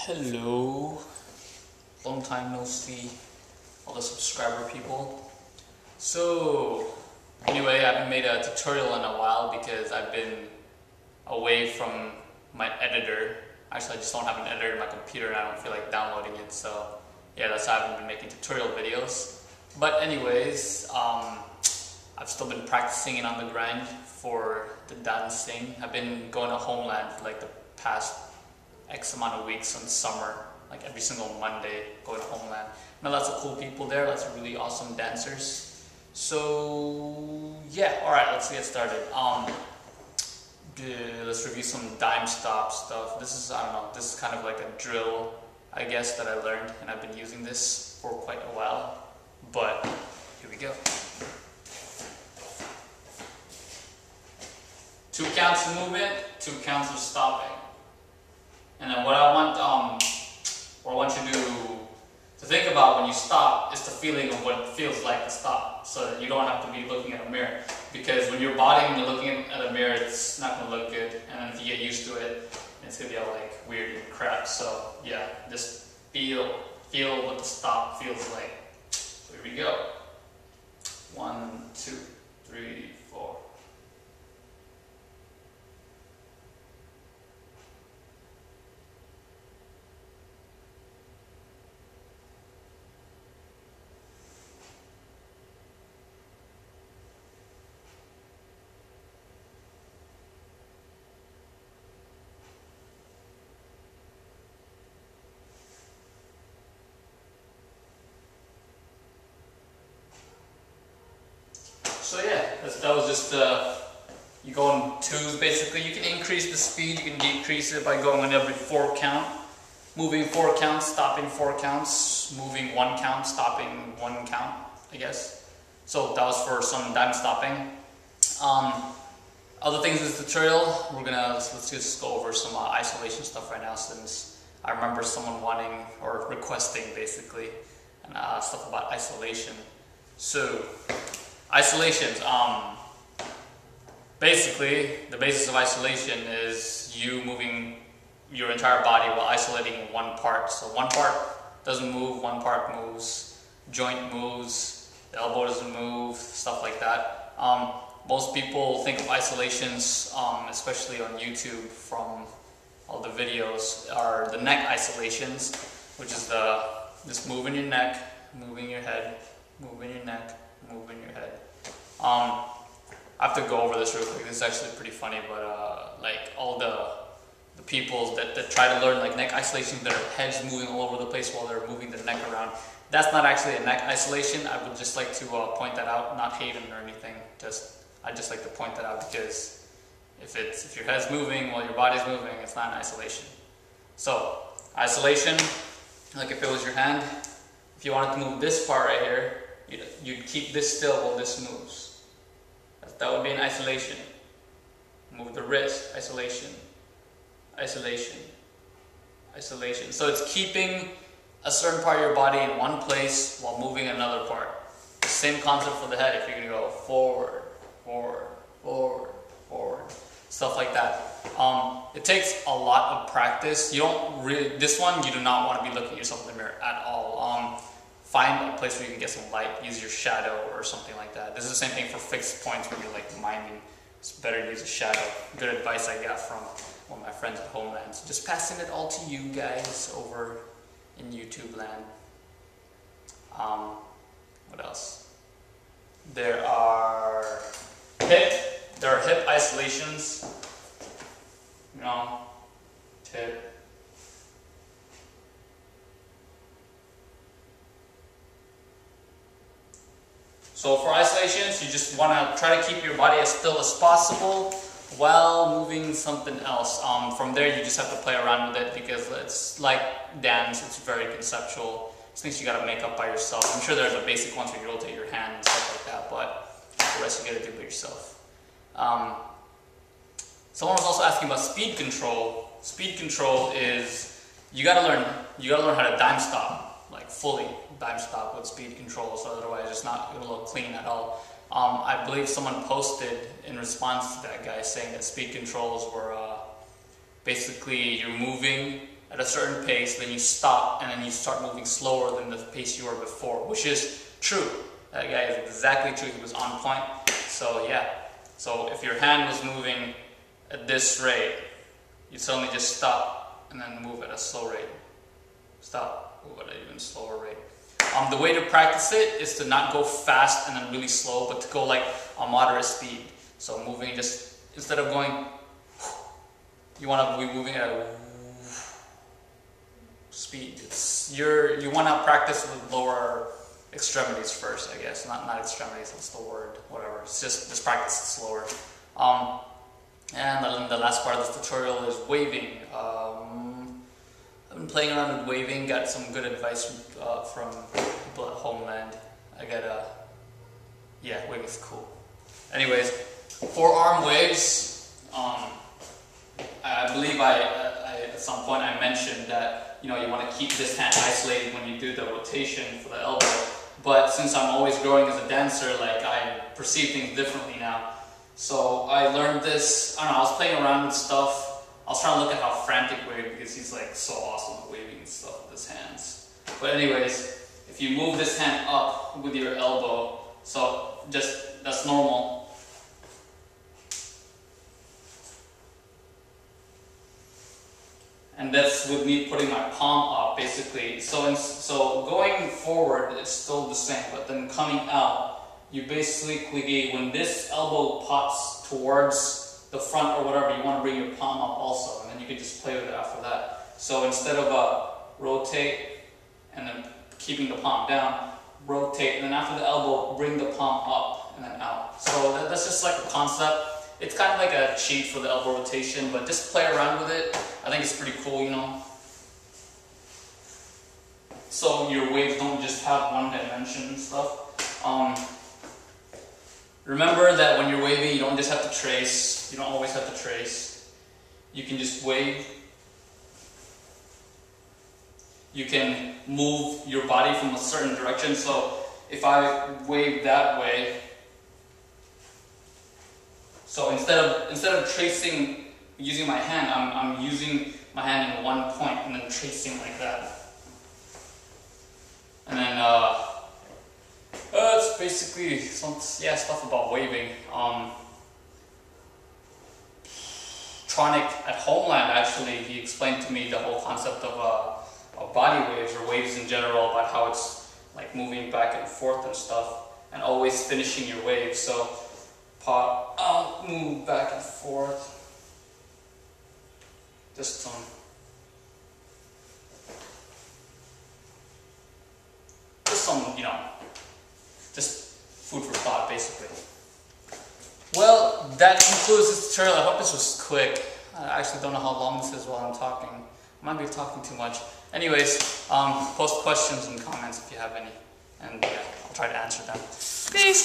Hello, long time no see, all the subscriber people. So anyway, I haven't made a tutorial in a while because I've been away from my editor. Actually, I just don't have an editor in my computer and I don't feel like downloading it, so yeah, that's why I haven't been making tutorial videos. But anyways, I've still been practicing it on the grind for the dancing. I've been going to Homeland for like the past X amount of weeks in summer, like every single Monday, going to Homeland. Now lots of cool people there, lots of really awesome dancers. So yeah, alright, let's get started. Let's review some dime stop stuff. This is, I don't know, this is kind of like a drill, I guess, that I learned, and I've been using this for quite a while. But here we go. 2 counts of movement, 2 counts of stopping. And then what I want you to think about when you stop is the feeling of what it feels like to stop, so that you don't have to be looking at a mirror. Because when you're when you're looking at a mirror, it's not going to look good, and then if you get used to it, it's going to be all like weird and crap. So yeah, just feel what the stop feels like. So here we go. 1, 2, 3, 4. So yeah, that was just, you go in 2s basically. You can increase the speed, you can decrease it by going on every 4 count. Moving 4 counts, stopping 4 counts, moving 1 count, stopping 1 count, I guess. So that was for some dime stopping. Other things in this tutorial, let's just go over some isolation stuff right now, since I remember someone wanting, or requesting basically, and stuff about isolation. So, isolations. Basically, the basis of isolation is you moving your entire body while isolating one part. So one part doesn't move, one part moves, joint moves, the elbow doesn't move, stuff like that. Most people think of isolations, especially on YouTube from all the videos, are the neck isolations, which is just moving your neck, moving your head, moving your neck, moving your head. I have to go over this real quick. This is actually pretty funny, but like all the people that try to learn like neck isolation, their heads moving all over the place while they're moving the neck around. That's not actually a neck isolation. I would just like to point that out, not hate them or anything. I just like to point that out because if your head's moving while your body's moving, it's not an isolation. So isolation, like if it was your hand, if you wanted to move this part right here, you'd keep this still while this moves. That would be an isolation. Move the wrist, isolation, isolation, isolation. So it's keeping a certain part of your body in one place while moving another part. The same concept for the head. If you're going to go forward, forward, forward, forward, stuff like that. It takes a lot of practice. This one, you do not want to be looking at yourself in the mirror at all. Find a place where you can get some light, use your shadow or something like that. This is the same thing for fixed points when you're like miming. It's better to use a shadow. Good advice I got from one of my friends at Homeland. So just passing it all to you guys over in YouTube land. What else? There are hip isolations. Hip. So for isolations, you just want to try to keep your body as still as possible while moving something else. From there, you just have to play around with it because it's like dance. It's very conceptual. It's things you got to make up by yourself. I'm sure there's a basic ones where you rotate your hand and stuff like that, but the rest you got to do by yourself. Someone was also asking about speed control. Speed control is you got to learn how to dime stop, like fully dime stop with speed control, so otherwise it's not going to look clean at all. I believe someone posted in response to that guy saying that speed controls were basically you're moving at a certain pace, then you stop, and then you start moving slower than the pace you were before, which is true. That guy is exactly true. He was on point. So yeah. So if your hand was moving at this rate, you suddenly just stop and then move at a slow rate. Stop, move at an even slower rate. The way to practice it is to not go fast and then really slow, but to go like a moderate speed. So moving just, instead of going, you want to be moving at a speed. You want to practice with lower extremities first, I guess. Not extremities, that's the word, whatever. It's just practice it slower. And then the last part of this tutorial is waving. I've been playing around with waving, got some good advice from people at Homeland. Yeah, waving is cool. Anyways, forearm waves, I believe at some point I mentioned that, you know, you want to keep this hand isolated when you do the rotation for the elbow. But since I'm always growing as a dancer, like, I perceive things differently now. So I learned this, I don't know, I was playing around with stuff. I was trying to look at how Frantic waved because he's like so awesome at waving and stuff with his hands. But anyways, if you move this hand up with your elbow, so just, that's normal. And that's with me putting my palm up, basically. So going forward, it's still the same, but then coming out, you basically, when this elbow pops towards the front or whatever, you want to bring your palm up also, and then you can just play with it after that. So instead of rotate and then keeping the palm down, rotate, and then after the elbow, bring the palm up and then out. So that's just like a concept. It's kind of like a cheat for the elbow rotation, but just play around with it. I think it's pretty cool, you know. So your waves don't just have one dimension and stuff. Remember that when you're waving, you don't just have to trace. You don't always have to trace. You can just wave. You can move your body from a certain direction. So if I wave that way, so instead of tracing using my hand, I'm using my hand in one point and then tracing like that. And then it's basically some stuff about waving. Tronic at Homeland, actually, he explained to me the whole concept of body waves or waves in general, about how it's like moving back and forth and stuff, and always finishing your wave. So pop out, move back and forth. Just some. You know, just food for thought, basically. Well, that concludes this tutorial. I hope this was quick. I actually don't know how long this is while I'm talking. I might be talking too much. Anyways, post questions and comments if you have any, and yeah, I'll try to answer them. Peace!